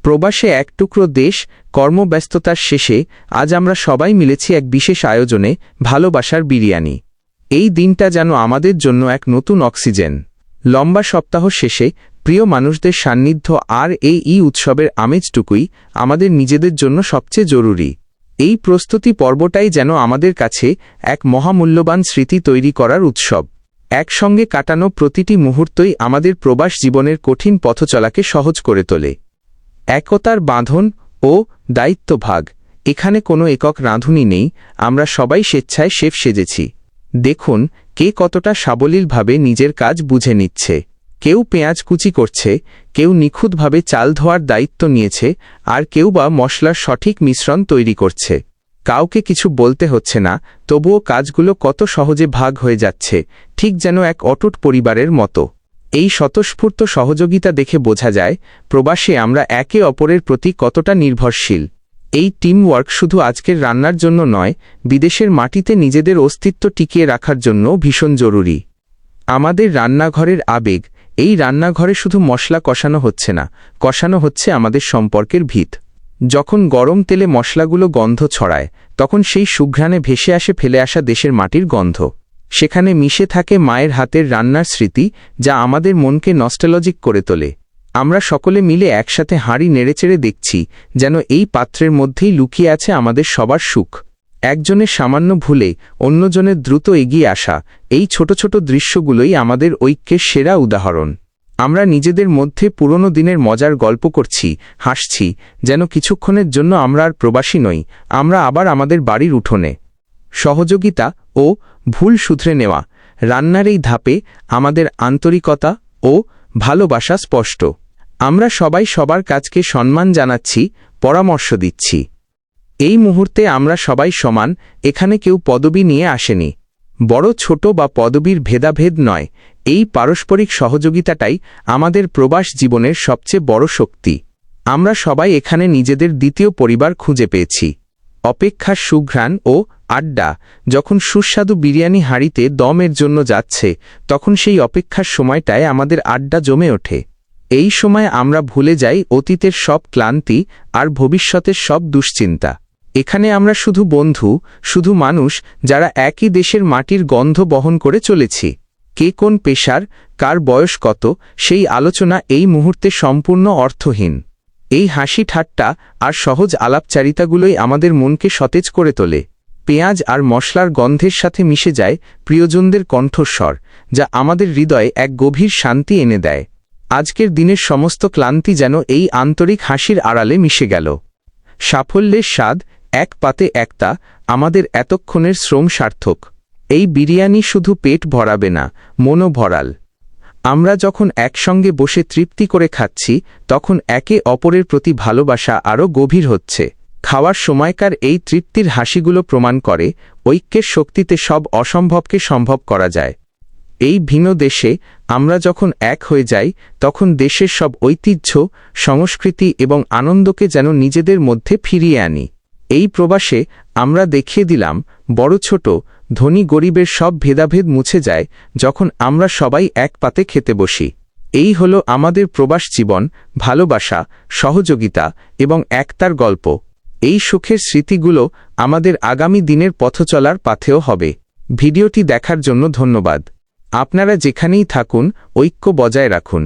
প্রবাসে এক টুকরো দেশ, কর্মব্যস্ততার শেষে আজ আমরা সবাই মিলেছি এক বিশেষ আয়োজনে, ভালোবাসার বিরিয়ানি। এই দিনটা যেন আমাদের জন্য এক নতুন অক্সিজেন। লম্বা সপ্তাহ শেষে প্রিয় মানুষদের সান্নিধ্য আর এই উৎসবের আমেজটুকুই আমাদের নিজেদের জন্য সবচেয়ে জরুরি। এই প্রস্তুতি পর্বটাই যেন আমাদের কাছে এক মহামূল্যবান স্মৃতি তৈরি করার উৎসব। একসঙ্গে কাটানো প্রতিটি মুহূর্তই আমাদের প্রবাস জীবনের কঠিন পথচলাকে সহজ করে তোলে। একতার বাঁধন ও দায়িত্বভাগ। এখানে কোনো একক রাঁধুনি নেই, আমরা সবাই স্বেচ্ছায় শেফ সেজেছি। দেখুন কে কতটা সাবলীলভাবে নিজের কাজ বুঝে নিচ্ছে। কেউ পেঁয়াজ কুচি করছে, কেউ নিখুঁতভাবে চাল ধোয়ার দায়িত্ব নিয়েছে, আর কেউ বা মশলার সঠিক মিশ্রণ তৈরি করছে। কাউকে কিছু বলতে হচ্ছে না, তবুও কাজগুলো কত সহজে ভাগ হয়ে যাচ্ছে, ঠিক যেন এক অটুট পরিবারের মতো। এই স্বতঃস্ফূর্ত সহযোগিতা দেখে বোঝা যায় প্রবাসে আমরা একে অপরের প্রতি কতটা নির্ভরশীল। এই টিমওয়ার্ক শুধু আজকের রান্নার জন্য নয়, বিদেশের মাটিতে নিজেদের অস্তিত্ব টিকিয়ে রাখার জন্য ভীষণ জরুরি। আমাদের রান্নাঘরের আবেগ। এই রান্নাঘরে শুধু মশলা কষানো হচ্ছে না, কষানো হচ্ছে আমাদের সম্পর্কের ভিত। যখন গরম তেলে মশলাগুলো গন্ধ ছড়ায়, তখন সেই সুঘ্রাণে ভেসে আসে ফেলে আসা দেশের মাটির গন্ধ। সেখানে মিশে থাকে মায়ের হাতের রান্নার স্মৃতি, যা আমাদের মনকে নস্টালজিক করে তোলে। আমরা সকলে মিলে একসাথে হাঁড়ি নেড়েচেড়ে দেখছি, যেন এই পাত্রের মধ্যেই লুকিয়ে আছে আমাদের সবার সুখ। একজনের সামান্য ভুলে অন্যজনের দ্রুত এগিয়ে আসা, এই ছোট ছোট দৃশ্যগুলোই আমাদের ঐক্যের সেরা উদাহরণ। আমরা নিজেদের মধ্যে পুরনো দিনের মজার গল্প করছি, হাসছি, যেন কিছুক্ষণের জন্য আমরা আর প্রবাসী নই, আমরা আবার আমাদের বাড়ির উঠোনে। সহযোগিতা ও ভুল শুধরে নেওয়া। রান্নার এই ধাপে আমাদের আন্তরিকতা ও ভালোবাসা স্পষ্ট। আমরা সবাই সবার কাজকে সম্মান জানাচ্ছি, পরামর্শ দিচ্ছি। এই মুহূর্তে আমরা সবাই সমান, এখানে কেউ পদবি নিয়ে আসেনি। বড় ছোট বা পদবীর ভেদাভেদ নয়, এই পারস্পরিক সহযোগিতাটাই আমাদের প্রবাস জীবনের সবচেয়ে বড় শক্তি। আমরা সবাই এখানে নিজেদের দ্বিতীয় পরিবার খুঁজে পেয়েছি। অপেক্ষার সুঘ্রাণ ও আড্ডা। যখন সুস্বাদু বিরিয়ানি হাঁড়িতে দমের জন্য যাচ্ছে, তখন সেই অপেক্ষার সময়টায় আমাদের আড্ডা জমে ওঠে। এই সময় আমরা ভুলে যাই অতীতের সব ক্লান্তি আর ভবিষ্যতের সব দুশ্চিন্তা। এখানে আমরা শুধু বন্ধু, শুধু মানুষ, যারা একই দেশের মাটির গন্ধ বহন করে চলেছি। কে কোন পেশার, কার বয়স কত, সেই আলোচনা এই মুহূর্তে সম্পূর্ণ অর্থহীন। এই হাসি ঠাট্টা আর সহজ আলাপচারিতাগুলোই আমাদের মনকে সতেজ করে তোলে। পেঁয়াজ আর মশলার গন্ধের সাথে মিশে যায় প্রিয়জনদের কণ্ঠস্বর, যা আমাদের হৃদয়ে এক গভীর শান্তি এনে দেয়। আজকের দিনের সমস্ত ক্লান্তি যেন এই আন্তরিক হাসির আড়ালে মিশে গেল। সাফল্যের স্বাদ, এক পাতে একটা, আমাদের এতক্ষণের শ্রম সার্থক। এই বিরিয়ানি শুধু পেট ভরাবে না, মনও ভরাল। আমরা যখন একসঙ্গে বসে তৃপ্তি করে খাচ্ছি, তখন একে অপরের প্রতি ভালোবাসা আরও গভীর হচ্ছে। খাওয়ার সময়কার এই তৃপ্তির হাসিগুলো প্রমাণ করে ঐক্যের শক্তিতে সব অসম্ভবকে সম্ভব করা যায়। এই ভিন্ন দেশে আমরা যখন এক হয়ে যাই, তখন দেশের সব ঐতিহ্য, সংস্কৃতি এবং আনন্দকে যেন নিজেদের মধ্যে ফিরিয়ে আনি। এই প্রবাসে আমরা দেখিয়ে দিলাম বড় ছোট, ধনী গরিবের সব ভেদাভেদ মুছে যায় যখন আমরা সবাই এক পাতে খেতে বসি। এই হলো আমাদের প্রবাস জীবন, ভালোবাসা, সহযোগিতা এবং একতার গল্প। এই সুখের স্মৃতিগুলো আমাদের আগামী দিনের পথচলার পাথেয় হবে। ভিডিওটি দেখার জন্য ধন্যবাদ। আপনারা যেখানেই থাকুন, ঐক্য বজায় রাখুন।